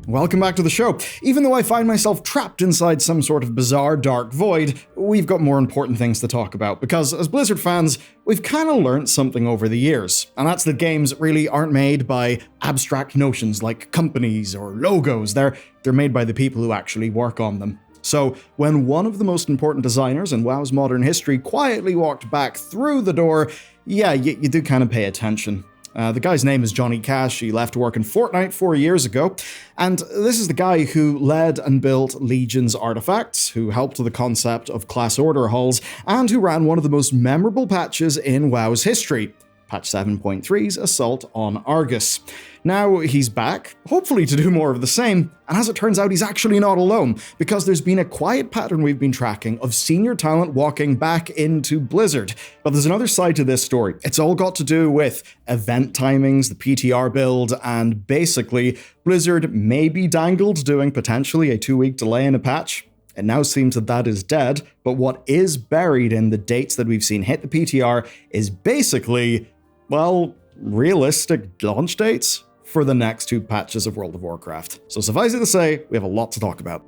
welcome back to the show. Even though I find myself trapped inside some sort of bizarre dark void, we've got more important things to talk about, because as Blizzard fans, we've kind of learned something over the years, and that's that games really aren't made by abstract notions like companies or logos. They're made by the people who actually work on them. So when one of the most important designers in WoW's modern history quietly walked back through the door, yeah, you do kind of pay attention. The guy's name is Johnny Cash. He left work in Fortnite 4 years ago, and this is the guy who led and built Legion's artifacts, who helped with the concept of class order halls, and who ran one of the most memorable patches in WoW's history, Patch 7.3's Assault on Argus. Now he's back, hopefully to do more of the same, and as it turns out, he's actually not alone, because there's been a quiet pattern we've been tracking of senior talent walking back into Blizzard. But there's another side to this story. It's all got to do with event timings, the PTR build, and basically, Blizzard may be dangled doing potentially a 2-week delay in a patch. It now seems that is dead, but what is buried in the dates that we've seen hit the PTR is basically, well, realistic launch dates for the next 2 patches of World of Warcraft. So suffice it to say, we have a lot to talk about.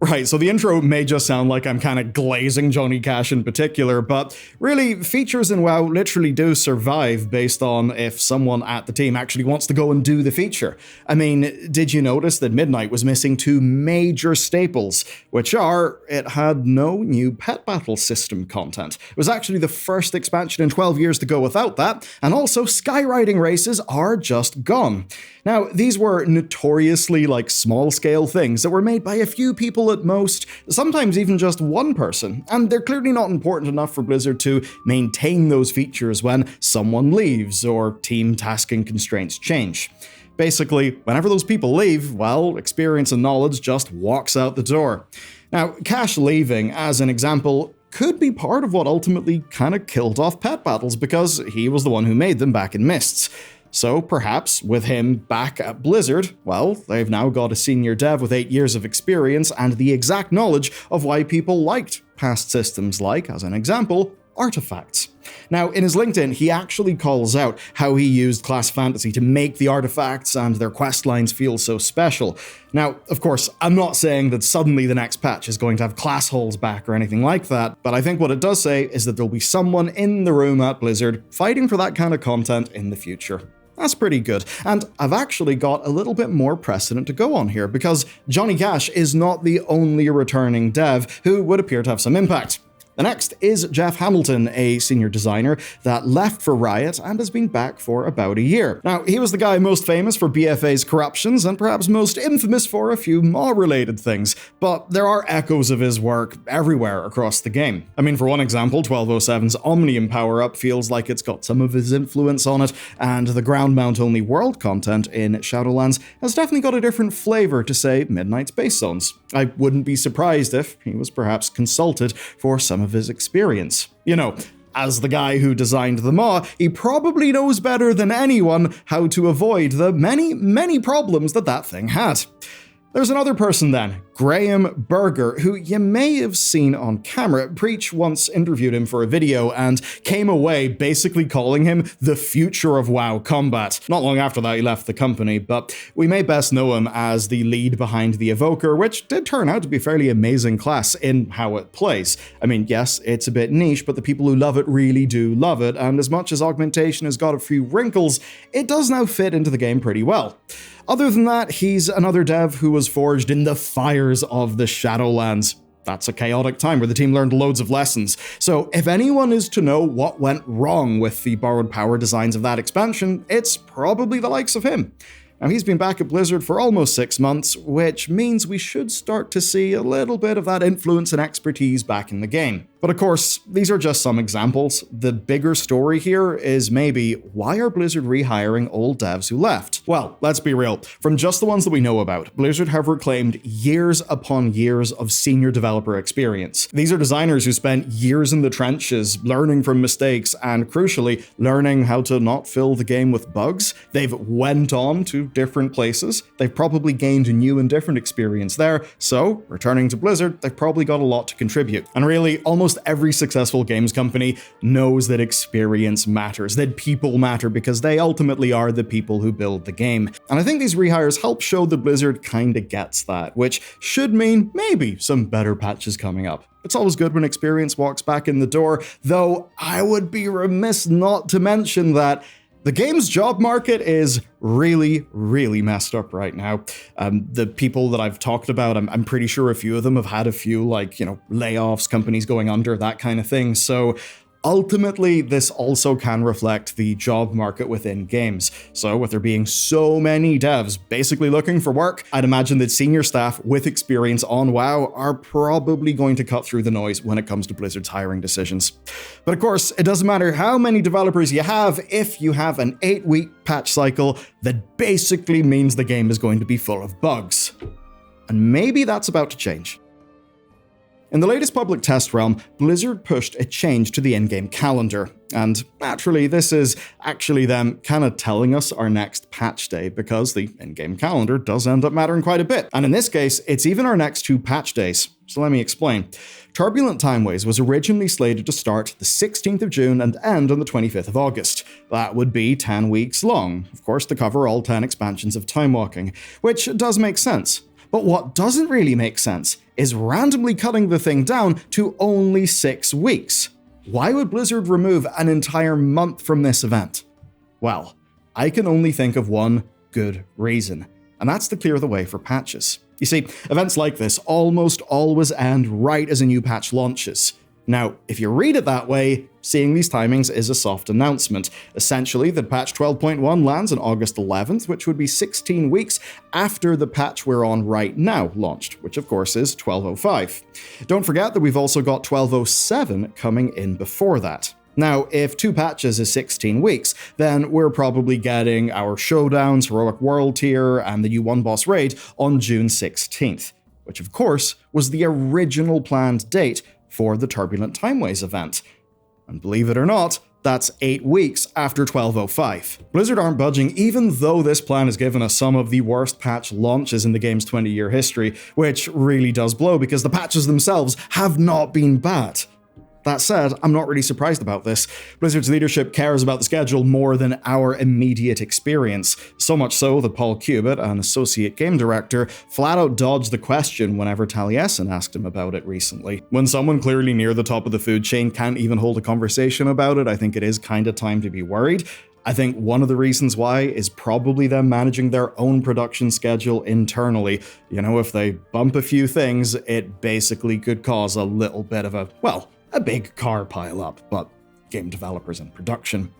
Right, so the intro may just sound like I'm kind of glazing Johnny Cash in particular, but really, features in WoW literally do survive based on if someone at the team actually wants to go and do the feature. I mean, did you notice that Midnight was missing 2 major staples, which are, it had no new pet battle system content. It was actually the first expansion in 12 years to go without that, and also skywriting races are just gone. Now, these were notoriously small-scale things that were made by a few people at most, sometimes even just one person, and they're clearly not important enough for Blizzard to maintain those features when someone leaves or team tasking constraints change. Basically, whenever those people leave, well, experience and knowledge just walks out the door. Now, Cash leaving, as an example, could be part of what ultimately kind of killed off pet battles, because he was the one who made them back in Mists. So perhaps, with him back at Blizzard, well, they've now got a senior dev with 8 years of experience and the exact knowledge of why people liked past systems like, as an example, artifacts. Now, in his LinkedIn, he actually calls out how he used class fantasy to make the artifacts and their quest lines feel so special. Now, of course, I'm not saying that suddenly the next patch is going to have class holes back or anything like that, but I think what it does say is that there'll be someone in the room at Blizzard fighting for that kind of content in the future. That's pretty good, and I've actually got a little bit more precedent to go on here, because Johnny Cash is not the only returning dev who would appear to have some impact. The next is Jeff Hamilton, a senior designer that left for Riot and has been back for about a year. Now, he was the guy most famous for BFA's corruptions and perhaps most infamous for a few Maw-related things, but there are echoes of his work everywhere across the game. I mean, for one example, 1207's Omnium power-up feels like it's got some of his influence on it, and the ground mount only world content in Shadowlands has definitely got a different flavor to, say, Midnight's base zones. I wouldn't be surprised if he was perhaps consulted for some of his experience. You know, as the guy who designed the Maw, he probably knows better than anyone how to avoid the many problems that thing had. There's another person then, Graham Berger, who you may have seen on camera. Preach once interviewed him for a video and came away basically calling him the future of WoW combat. Not long after that, he left the company, but we may best know him as the lead behind the Evoker, which did turn out to be a fairly amazing class in how it plays. I mean, yes, it's a bit niche, but the people who love it really do love it, and as much as augmentation has got a few wrinkles, it does now fit into the game pretty well. Other than that, he's another dev who was forged in the fires of the Shadowlands. That's a chaotic time where the team learned loads of lessons. So if anyone is to know what went wrong with the borrowed power designs of that expansion, it's probably the likes of him. Now, he's been back at Blizzard for almost 6 months, which means we should start to see a little bit of that influence and expertise back in the game. But of course, these are just some examples. The bigger story here is maybe, why are Blizzard rehiring old devs who left? Well, let's be real. From just the ones that we know about, Blizzard have reclaimed years upon years of senior developer experience. These are designers who spent years in the trenches, learning from mistakes, and crucially, learning how to not fill the game with bugs. They've went on to different places. They've probably gained a new and different experience there, so returning to Blizzard, they've probably got a lot to contribute. And really, almost almost every successful games company knows that experience matters, that people matter, because they ultimately are the people who build the game. And I think these rehires help show that Blizzard kinda gets that, which should mean maybe some better patches coming up. It's always good when experience walks back in the door, though I would be remiss not to mention that the game's job market is really, really messed up right now. The people that I've talked about, I'm pretty sure a few of them have had a few, layoffs, companies going under, that kind of thing. So ultimately, this also can reflect the job market within games. So with there being so many devs basically looking for work, I'd imagine that senior staff with experience on WoW are probably going to cut through the noise when it comes to Blizzard's hiring decisions. But of course, it doesn't matter how many developers you have if you have an 8-week patch cycle that basically means the game is going to be full of bugs. And maybe that's about to change. In the latest public test realm, Blizzard pushed a change to the in-game calendar, and naturally this is actually them kind of telling us our next patch day, because the in-game calendar does end up mattering quite a bit, and in this case, it's even our next 2 patch days. So let me explain. Turbulent Timeways was originally slated to start the 16th of June and end on the 25th of August. That would be 10 weeks long, of course, to cover all 10 expansions of Time Walking, which does make sense. But what doesn't really make sense is randomly cutting the thing down to only 6 weeks. Why would Blizzard remove an entire month from this event? Well, I can only think of one good reason, and that's to clear the way for patches. You see, events like this almost always end right as a new patch launches. Now, if you read it that way, seeing these timings is a soft announcement. Essentially, that patch 12.1 lands on August 11th, which would be 16 weeks after the patch we're on right now launched, which of course is 12.05. Don't forget that we've also got 12.07 coming in before that. Now, if 2 patches is 16 weeks, then we're probably getting our showdowns, Heroic World Tier, and the U1 boss raid on June 16th, which of course was the original planned date for the Turbulent Timeways event. And believe it or not, that's 8 weeks after 12.05. Blizzard aren't budging, even though this plan has given us some of the worst patch launches in the game's 20-year history, which really does blow because the patches themselves have not been bad. That said, I'm not really surprised about this. Blizzard's leadership cares about the schedule more than our immediate experience, so much so that Paul Cubitt, an associate game director, flat out dodged the question whenever Taliesin asked him about it recently. When someone clearly near the top of the food chain can't even hold a conversation about it, I think it is kinda time to be worried. I think one of the reasons why is probably them managing their own production schedule internally. You know, if they bump a few things, it basically could cause a little bit of a big car pile up, but game developers and production.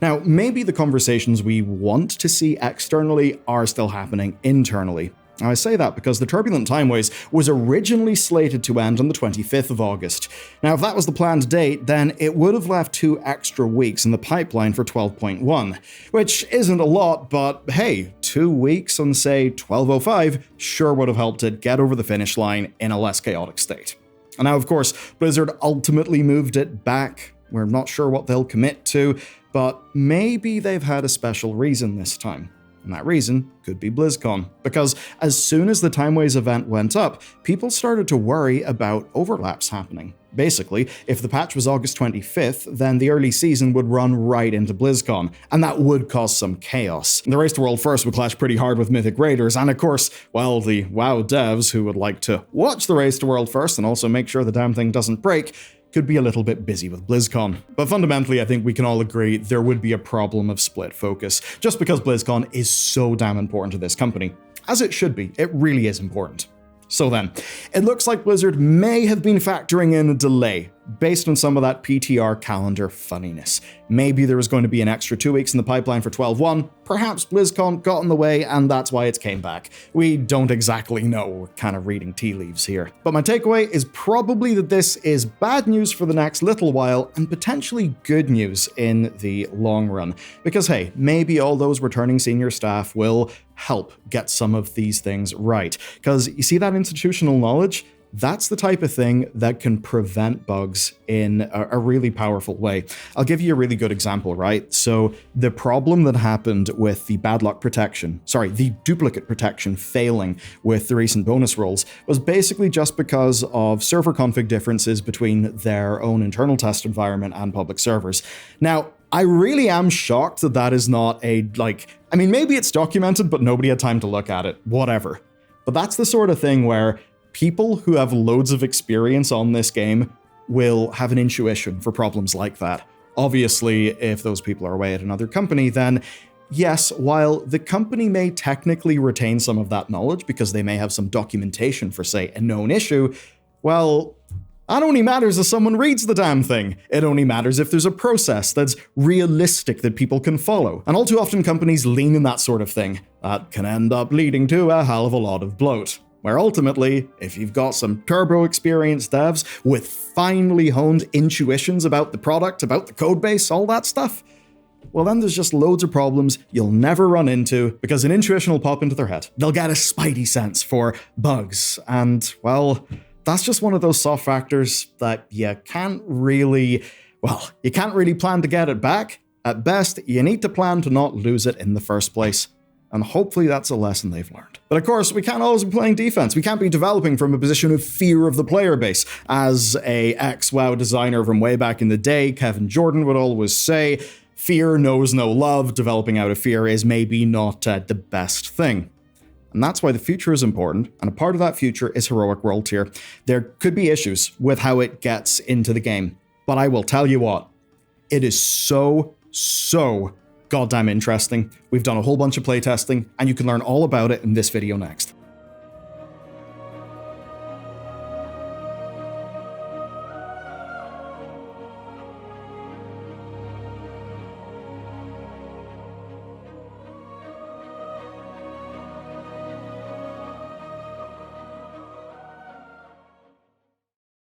Now, maybe the conversations we want to see externally are still happening internally. Now, I say that because the Turbulent Timeways was originally slated to end on the 25th of August. Now, if that was the planned date, then it would have left 2 extra weeks in the pipeline for 12.1, which isn't a lot, but hey, 2 weeks on, say, 12.05 sure would have helped it get over the finish line in a less chaotic state. And now, of course, Blizzard ultimately moved it back. We're not sure what they'll commit to, but maybe they've had a special reason this time. And that reason could be BlizzCon, because as soon as the Timeways event went up, people started to worry about overlaps happening. Basically, if the patch was August 25th, then the early season would run right into BlizzCon, and that would cause some chaos. The Race to World First would clash pretty hard with Mythic Raiders, and of course, well, the WoW devs who would like to watch the Race to World First and also make sure the damn thing doesn't break could be a little bit busy with BlizzCon. But fundamentally, I think we can all agree there would be a problem of split focus, just because BlizzCon is so damn important to this company. As it should be, it really is important. So then, it looks like Blizzard may have been factoring in a delay based on some of that PTR calendar funniness. Maybe there was going to be an extra 2 weeks in the pipeline for 12.1, perhaps BlizzCon got in the way and that's why it's came back. We don't exactly know, we're kind of reading tea leaves here. But my takeaway is probably that this is bad news for the next little while and potentially good news in the long run. Because hey, maybe all those returning senior staff will help get some of these things right. Because you see that institutional knowledge? That's the type of thing that can prevent bugs in a really powerful way. I'll give you a really good example, right? So the problem that happened with the the duplicate protection failing with the recent bonus rolls was basically just because of server config differences between their own internal test environment and public servers. Now, I really am shocked that that is not maybe it's documented, but nobody had time to look at it, whatever. But that's the sort of thing where people who have loads of experience on this game will have an intuition for problems like that. Obviously, if those people are away at another company, then yes, while the company may technically retain some of that knowledge because they may have some documentation for, say, a known issue, well, that only matters if someone reads the damn thing. It only matters if there's a process that's realistic that people can follow. And all too often companies lean in that sort of thing. That can end up leading to a hell of a lot of bloat. Where ultimately, if you've got some turbo experienced devs with finely honed intuitions about the product, about the codebase, all that stuff, well then there's just loads of problems you'll never run into because an intuition will pop into their head. They'll get a spidey sense for bugs, and well, that's just one of those soft factors that you can't really plan to get it back. At best, you need to plan to not lose it in the first place. And hopefully that's a lesson they've learned. But of course, we can't always be playing defense. We can't be developing from a position of fear of the player base. As a ex-WoW designer from way back in the day, Kevin Jordan would always say, fear knows no love. Developing out of fear is maybe not the best thing. And that's why the future is important, and a part of that future is Heroic World Tier. There could be issues with how it gets into the game, but I will tell you what, it is so goddamn interesting. We've done a whole bunch of playtesting, and you can learn all about it in this video next.